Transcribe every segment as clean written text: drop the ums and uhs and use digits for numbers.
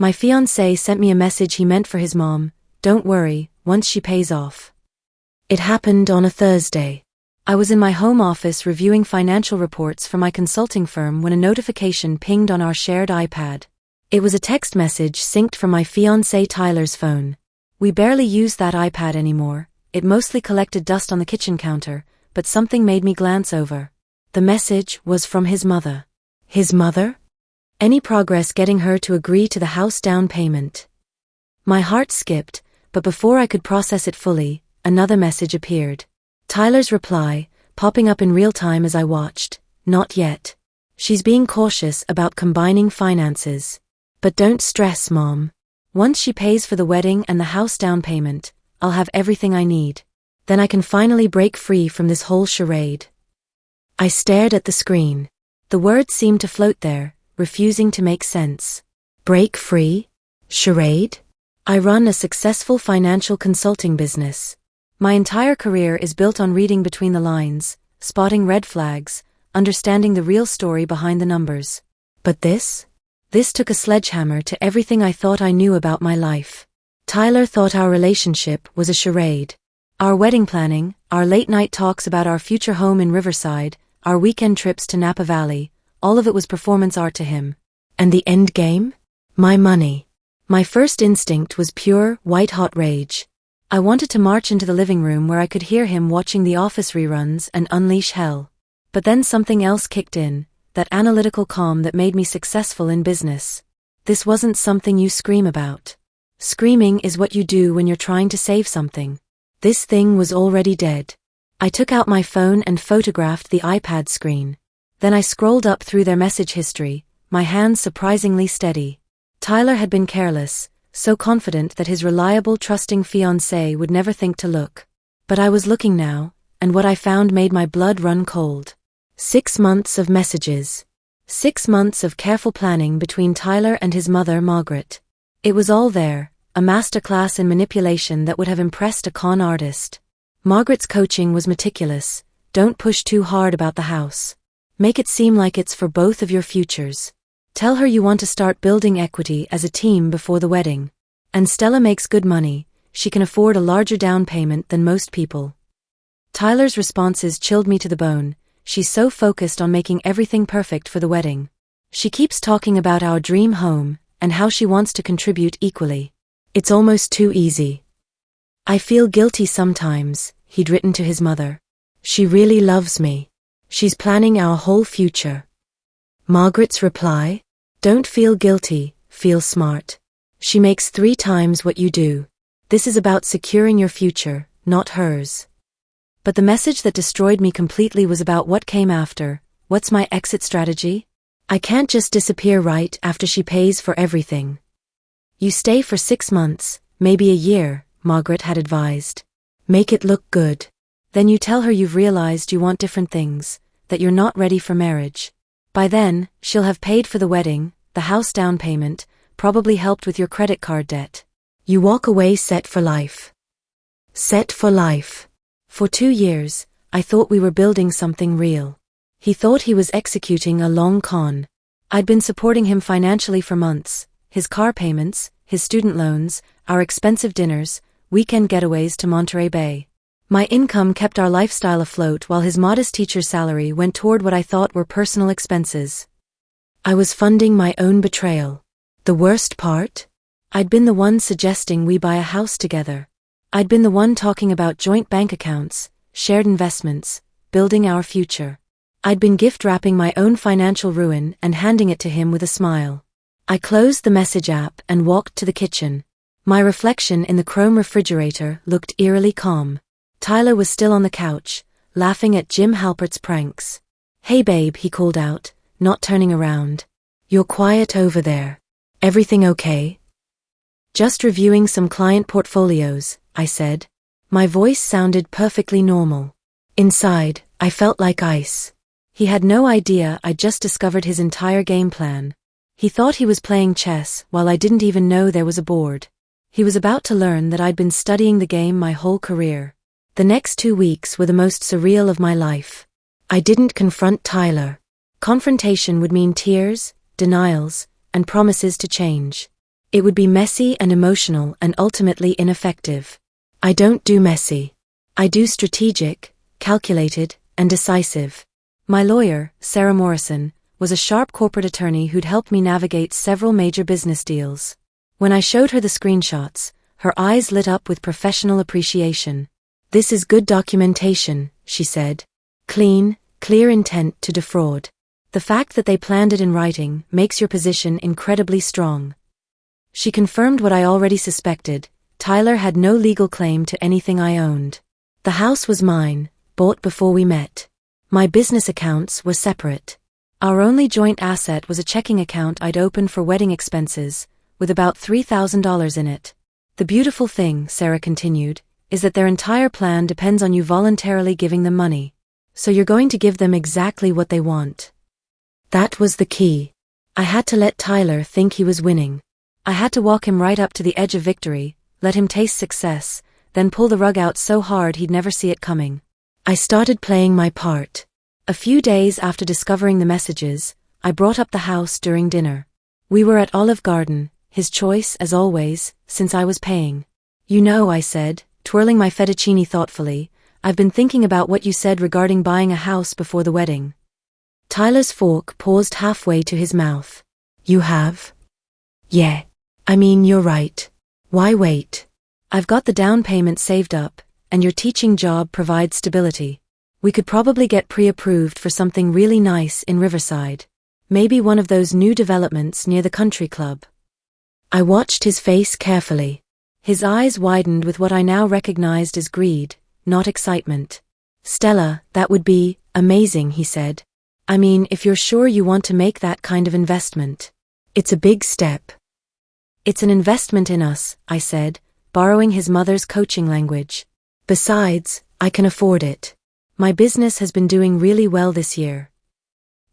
My fiancé sent me a message he meant for his mom. Don't worry, once she pays off. It happened on a Thursday. I was in my home office reviewing financial reports for my consulting firm when a notification pinged on our shared iPad. It was a text message synced from my fiancé Tyler's phone. We barely used that iPad anymore. It mostly collected dust on the kitchen counter, but something made me glance over. The message was from his mother. His mother? Any progress getting her to agree to the house down payment? My heart skipped, but before I could process it fully, another message appeared. Tyler's reply, popping up in real time as I watched. Not yet. She's being cautious about combining finances. But don't stress, Mom. Once she pays for the wedding and the house down payment, I'll have everything I need. Then I can finally break free from this whole charade. I stared at the screen. The words seemed to float there, refusing to make sense. Break free? Charade? I run a successful financial consulting business. My entire career is built on reading between the lines, spotting red flags, understanding the real story behind the numbers. But this took a sledgehammer to everything I thought I knew about my life. Tyler thought our relationship was a charade. Our wedding planning, our late-night talks about our future home in Riverside, our weekend trips to Napa Valley, all of it was performance art to him. And the end game? My money. My first instinct was pure, white-hot rage. I wanted to march into the living room where I could hear him watching The Office reruns and unleash hell. But then something else kicked in, that analytical calm that made me successful in business. This wasn't something you scream about. Screaming is what you do when you're trying to save something. This thing was already dead. I took out my phone and photographed the iPad screen. Then I scrolled up through their message history, my hands surprisingly steady. Tyler had been careless, so confident that his reliable, trusting fiancé would never think to look. But I was looking now, and what I found made my blood run cold. 6 months of messages. 6 months of careful planning between Tyler and his mother, Margaret. It was all there, a masterclass in manipulation that would have impressed a con artist. Margaret's coaching was meticulous. Don't push too hard about the house. Make it seem like it's for both of your futures. Tell her you want to start building equity as a team before the wedding. And Stella makes good money, she can afford a larger down payment than most people. Tyler's responses chilled me to the bone. She's so focused on making everything perfect for the wedding. She keeps talking about our dream home, and how she wants to contribute equally. It's almost too easy. I feel guilty sometimes, he'd written to his mother. She really loves me. She's planning our whole future. Margaret's reply? Don't feel guilty, feel smart. She makes 3 times what you do. This is about securing your future, not hers. But the message that destroyed me completely was about what came after. What's my exit strategy? I can't just disappear right after she pays for everything. You stay for 6 months, maybe a year, Margaret had advised. Make it look good. Then you tell her you've realized you want different things, that you're not ready for marriage. By then, she'll have paid for the wedding, the house down payment, probably helped with your credit card debt. You walk away set for life. Set for life. For 2 years, I thought we were building something real. He thought he was executing a long con. I'd been supporting him financially for months, his car payments, his student loans, our expensive dinners, weekend getaways to Monterey Bay. My income kept our lifestyle afloat while his modest teacher's salary went toward what I thought were personal expenses. I was funding my own betrayal. The worst part? I'd been the one suggesting we buy a house together. I'd been the one talking about joint bank accounts, shared investments, building our future. I'd been gift-wrapping my own financial ruin and handing it to him with a smile. I closed the message app and walked to the kitchen. My reflection in the chrome refrigerator looked eerily calm. Tyler was still on the couch, laughing at Jim Halpert's pranks. "Hey babe," he called out, not turning around. "You're quiet over there. Everything okay?" "Just reviewing some client portfolios," I said. My voice sounded perfectly normal. Inside, I felt like ice. He had no idea I'd just discovered his entire game plan. He thought he was playing chess while I didn't even know there was a board. He was about to learn that I'd been studying the game my whole career. The next 2 weeks were the most surreal of my life. I didn't confront Tyler. Confrontation would mean tears, denials, and promises to change. It would be messy and emotional and ultimately ineffective. I don't do messy. I do strategic, calculated, and decisive. My lawyer, Sarah Morrison, was a sharp corporate attorney who'd helped me navigate several major business deals. When I showed her the screenshots, her eyes lit up with professional appreciation. "This is good documentation," she said. "Clean, clear intent to defraud. The fact that they planned it in writing makes your position incredibly strong." She confirmed what I already suspected: Tyler had no legal claim to anything I owned. The house was mine, bought before we met. My business accounts were separate. Our only joint asset was a checking account I'd opened for wedding expenses, with about $3,000 in it. "The beautiful thing," Sarah continued, "is that their entire plan depends on you voluntarily giving them money. So you're going to give them exactly what they want." That was the key. I had to let Tyler think he was winning. I had to walk him right up to the edge of victory, let him taste success, then pull the rug out so hard he'd never see it coming. I started playing my part. A few days after discovering the messages, I brought up the house during dinner. We were at Olive Garden, his choice as always, since I was paying. "You know," I said, twirling my fettuccine thoughtfully, "I've been thinking about what you said regarding buying a house before the wedding." Tyler's fork paused halfway to his mouth. "You have?" "Yeah. I mean, you're right. Why wait? I've got the down payment saved up, and your teaching job provides stability. We could probably get pre-approved for something really nice in Riverside. Maybe one of those new developments near the country club." I watched his face carefully. His eyes widened with what I now recognized as greed, not excitement. "Stella, that would be amazing," he said. "I mean, if you're sure you want to make that kind of investment. It's a big step." "It's an investment in us," I said, borrowing his mother's coaching language. "Besides, I can afford it. My business has been doing really well this year."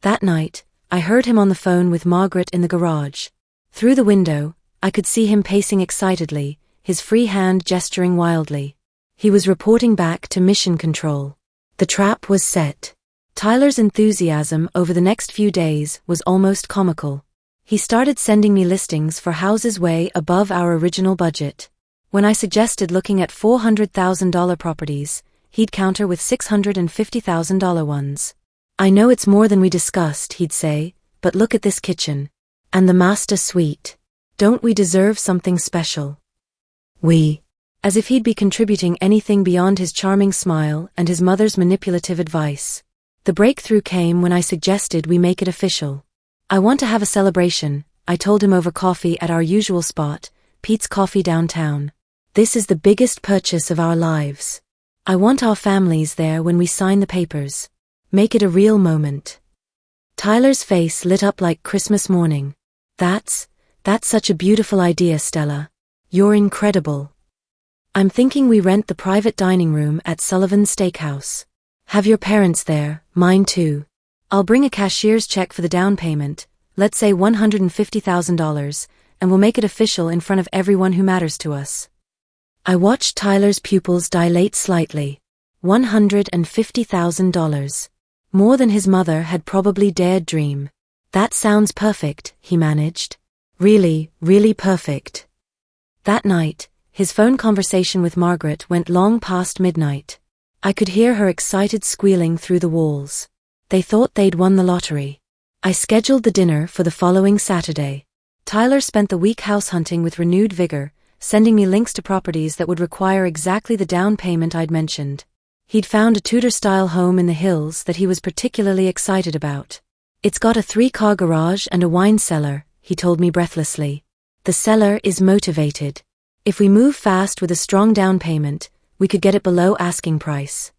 That night, I heard him on the phone with Margaret in the garage. Through the window, I could see him pacing excitedly, his free hand gesturing wildly. He was reporting back to Mission Control. The trap was set. Tyler's enthusiasm over the next few days was almost comical. He started sending me listings for houses way above our original budget. When I suggested looking at $400,000 properties, he'd counter with $650,000 ones. "I know it's more than we discussed," he'd say, "but look at this kitchen. And the master suite. Don't we deserve something special?" "We." As if he'd be contributing anything beyond his charming smile and his mother's manipulative advice. The breakthrough came when I suggested we make it official. "I want to have a celebration," I told him over coffee at our usual spot, Pete's Coffee downtown. "This is the biggest purchase of our lives. I want our families there when we sign the papers. Make it a real moment." Tyler's face lit up like Christmas morning. That's such a beautiful idea, Stella. You're incredible." "I'm thinking we rent the private dining room at Sullivan's Steakhouse. Have your parents there, mine too. I'll bring a cashier's check for the down payment, let's say $150,000, and we'll make it official in front of everyone who matters to us." I watched Tyler's pupils dilate slightly. $150,000. More than his mother had probably dared dream. "That sounds perfect," he managed. "Really, really perfect." That night, his phone conversation with Margaret went long past midnight. I could hear her excited squealing through the walls. They thought they'd won the lottery. I scheduled the dinner for the following Saturday. Tyler spent the week house hunting with renewed vigor, sending me links to properties that would require exactly the down payment I'd mentioned. He'd found a Tudor-style home in the hills that he was particularly excited about. "It's got a 3-car garage and a wine cellar," he told me breathlessly. "The seller is motivated. If we move fast with a strong down payment, we could get it below asking price."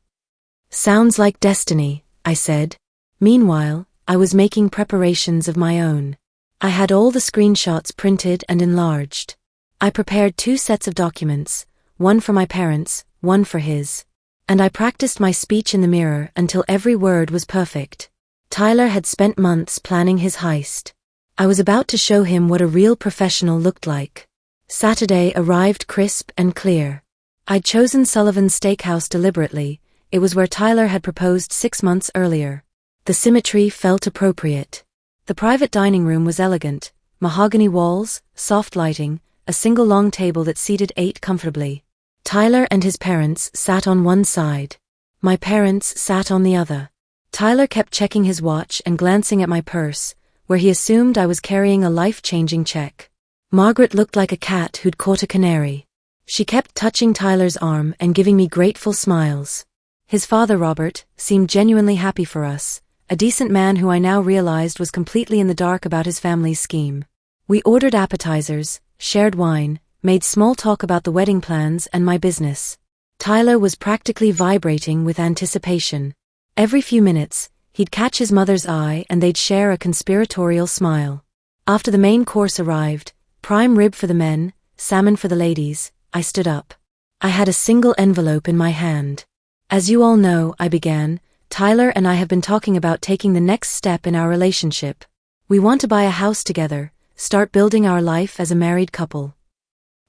"Sounds like destiny," I said. Meanwhile, I was making preparations of my own. I had all the screenshots printed and enlarged. I prepared 2 sets of documents, one for my parents, one for his. And I practiced my speech in the mirror until every word was perfect. Tyler had spent months planning his heist. I was about to show him what a real professional looked like. Saturday arrived crisp and clear. I'd chosen Sullivan's Steakhouse deliberately. It was where Tyler had proposed 6 months earlier. The symmetry felt appropriate. The private dining room was elegant, mahogany walls, soft lighting, a single long table that seated 8 comfortably. Tyler and his parents sat on one side. My parents sat on the other. Tyler kept checking his watch and glancing at my purse, where he assumed I was carrying a life-changing check. Margaret looked like a cat who'd caught a canary. She kept touching Tyler's arm and giving me grateful smiles. His father, Robert, seemed genuinely happy for us, a decent man who I now realized was completely in the dark about his family's scheme. We ordered appetizers, shared wine, made small talk about the wedding plans and my business. Tyler was practically vibrating with anticipation. Every few minutes, he'd catch his mother's eye and they'd share a conspiratorial smile. After the main course arrived, prime rib for the men, salmon for the ladies, I stood up. I had a single envelope in my hand. As you all know, I began, Tyler and I have been talking about taking the next step in our relationship. We want to buy a house together, start building our life as a married couple.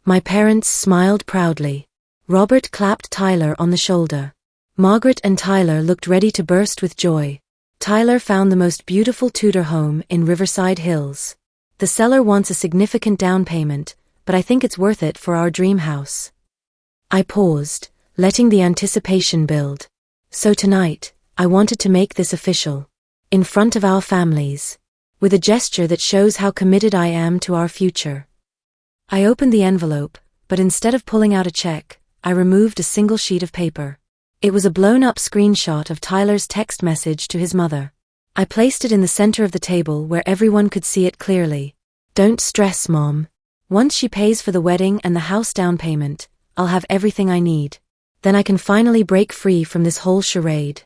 My parents smiled proudly. Robert clapped Tyler on the shoulder. Margaret and Tyler looked ready to burst with joy. Tyler found the most beautiful Tudor home in Riverside Hills. The seller wants a significant down payment, but I think it's worth it for our dream house. I paused, letting the anticipation build. So tonight, I wanted to make this official. In front of our families. With a gesture that shows how committed I am to our future. I opened the envelope, but instead of pulling out a check, I removed a single sheet of paper. It was a blown-up screenshot of Tyler's text message to his mother. I placed it in the center of the table where everyone could see it clearly. Don't stress, Mom. Once she pays for the wedding and the house down payment, I'll have everything I need. Then I can finally break free from this whole charade.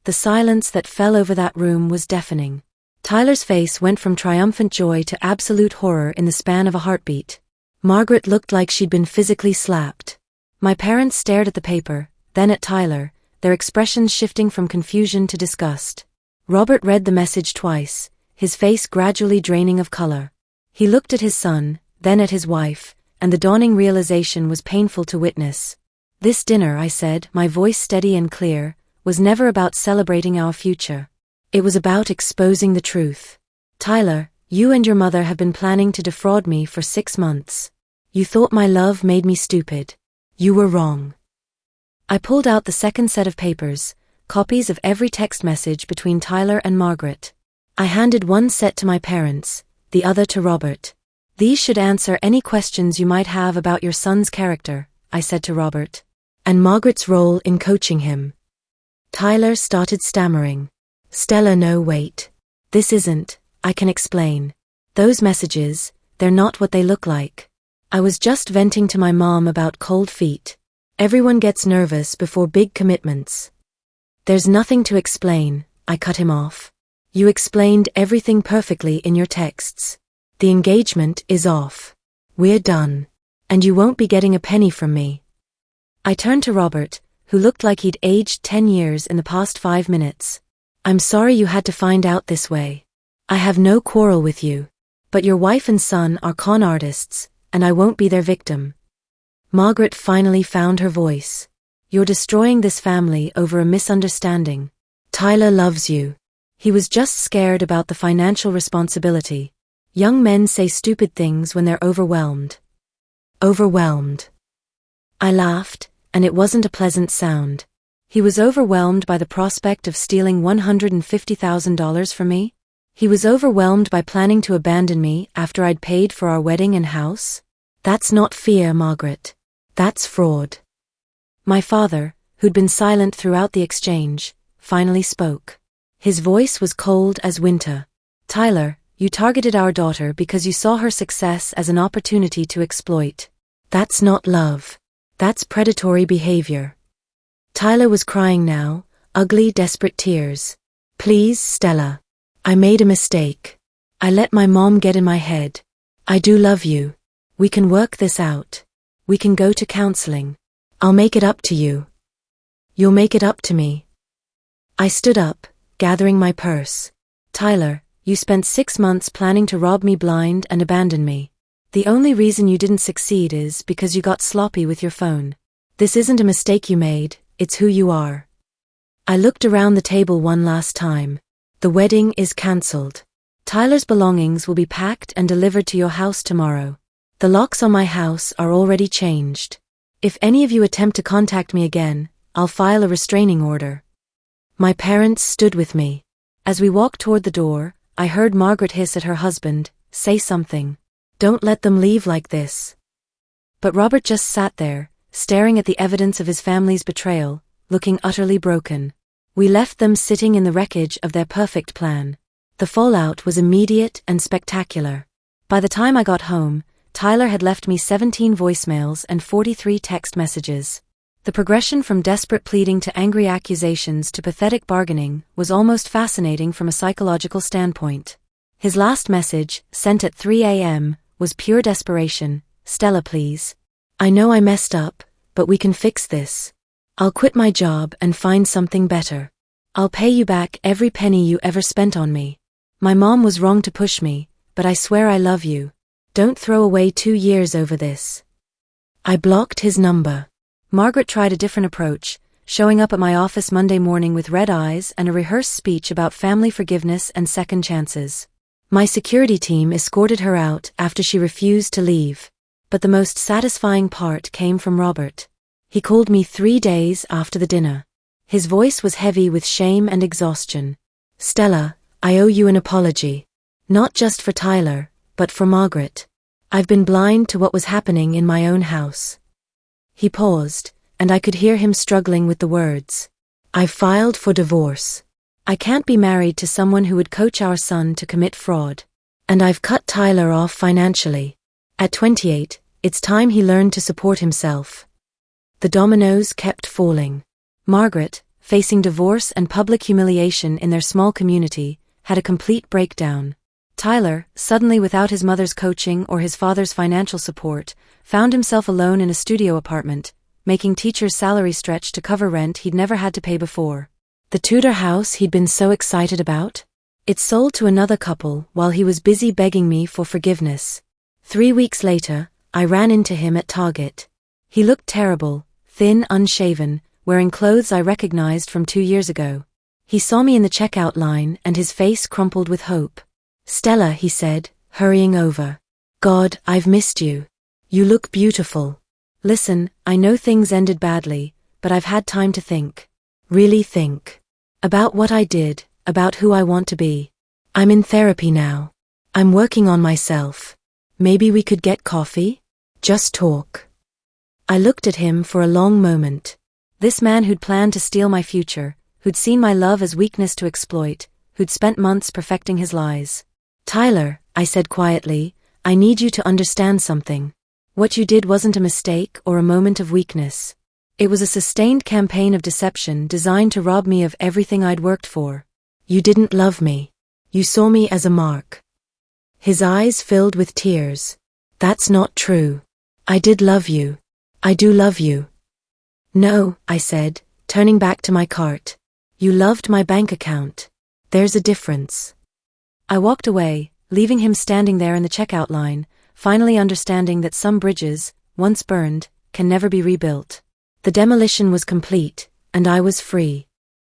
The silence that fell over that room was deafening. Tyler's face went from triumphant joy to absolute horror in the span of a heartbeat. Margaret looked like she'd been physically slapped. My parents stared at the paper, then at Tyler, their expressions shifting from confusion to disgust. Robert read the message twice, his face gradually draining of color. He looked at his son, then at his wife, and the dawning realization was painful to witness. This dinner, I said, my voice steady and clear, was never about celebrating our future. It was about exposing the truth. Tyler, you and your mother have been planning to defraud me for 6 months. You thought my love made me stupid. You were wrong. I pulled out the second set of papers, copies of every text message between Tyler and Margaret. I handed one set to my parents, the other to Robert. These should answer any questions you might have about your son's character, I said to Robert. And Margaret's role in coaching him. Tyler started stammering. Stella, no, wait. This isn't, I can explain. Those messages, they're not what they look like. I was just venting to my mom about cold feet. Everyone gets nervous before big commitments. There's nothing to explain, I cut him off. You explained everything perfectly in your texts. The engagement is off. We're done. And you won't be getting a penny from me. I turned to Robert, who looked like he'd aged 10 years in the past 5 minutes. I'm sorry you had to find out this way. I have no quarrel with you. But your wife and son are con artists, and I won't be their victim. Margaret finally found her voice. You're destroying this family over a misunderstanding. Tyler loves you. He was just scared about the financial responsibility. Young men say stupid things when they're overwhelmed. Overwhelmed. I laughed, and it wasn't a pleasant sound. He was overwhelmed by the prospect of stealing $150,000 from me? He was overwhelmed by planning to abandon me after I'd paid for our wedding and house? That's not fear, Margaret. That's fraud. My father, who'd been silent throughout the exchange, finally spoke. His voice was cold as winter. Tyler, you targeted our daughter because you saw her success as an opportunity to exploit. That's not love. That's predatory behavior. Tyler was crying now, ugly, desperate tears. Please, Stella. I made a mistake. I let my mom get in my head. I do love you. We can work this out. We can go to counseling. I'll make it up to you. You'll make it up to me. I stood up, gathering my purse. Tyler, you spent 6 months planning to rob me blind and abandon me. The only reason you didn't succeed is because you got sloppy with your phone. This isn't a mistake you made, it's who you are. I looked around the table one last time. The wedding is cancelled. Tyler's belongings will be packed and delivered to your house tomorrow. The locks on my house are already changed. If any of you attempt to contact me again, I'll file a restraining order. My parents stood with me. As we walked toward the door, I heard Margaret hiss at her husband, "Say something. Don't let them leave like this." But Robert just sat there, staring at the evidence of his family's betrayal, looking utterly broken. We left them sitting in the wreckage of their perfect plan. The fallout was immediate and spectacular. By the time I got home, Tyler had left me 17 voicemails and 43 text messages. The progression from desperate pleading to angry accusations to pathetic bargaining was almost fascinating from a psychological standpoint. His last message, sent at 3 a.m., was pure desperation. "Stella, please. I know I messed up, but we can fix this. I'll quit my job and find something better. I'll pay you back every penny you ever spent on me. My mom was wrong to push me, but I swear I love you. Don't throw away 2 years over this." I blocked his number. Margaret tried a different approach, showing up at my office Monday morning with red eyes and a rehearsed speech about family forgiveness and second chances. My security team escorted her out after she refused to leave. But the most satisfying part came from Robert. He called me 3 days after the dinner. His voice was heavy with shame and exhaustion. "Stella, I owe you an apology. Not just for Tyler, but for Margaret. I've been blind to what was happening in my own house." He paused, and I could hear him struggling with the words. "I've filed for divorce. I can't be married to someone who would coach our son to commit fraud. And I've cut Tyler off financially. At 28, it's time he learned to support himself." The dominoes kept falling. Margaret, facing divorce and public humiliation in their small community, had a complete breakdown. Tyler, suddenly without his mother's coaching or his father's financial support, found himself alone in a studio apartment, making teachers' salary stretch to cover rent he'd never had to pay before. The Tudor house he'd been so excited about? It sold to another couple while he was busy begging me for forgiveness. 3 weeks later, I ran into him at Target. He looked terrible, thin, unshaven, wearing clothes I recognized from 2 years ago. He saw me in the checkout line and his face crumpled with hope. "Stella," he said, hurrying over. "God, I've missed you. You look beautiful. Listen, I know things ended badly, but I've had time to think. Really think. About what I did, about who I want to be. I'm in therapy now. I'm working on myself. Maybe we could get coffee? Just talk." I looked at him for a long moment. This man who'd planned to steal my future, who'd seen my love as weakness to exploit, who'd spent months perfecting his lies. "Tyler," I said quietly, "I need you to understand something. What you did wasn't a mistake or a moment of weakness. It was a sustained campaign of deception designed to rob me of everything I'd worked for. You didn't love me. You saw me as a mark." His eyes filled with tears. "That's not true. I did love you. I do love you." "No," I said, turning back to my cart. "You loved my bank account. There's a difference." I walked away, leaving him standing there in the checkout line, finally understanding that some bridges, once burned, can never be rebuilt. The demolition was complete, and I was free.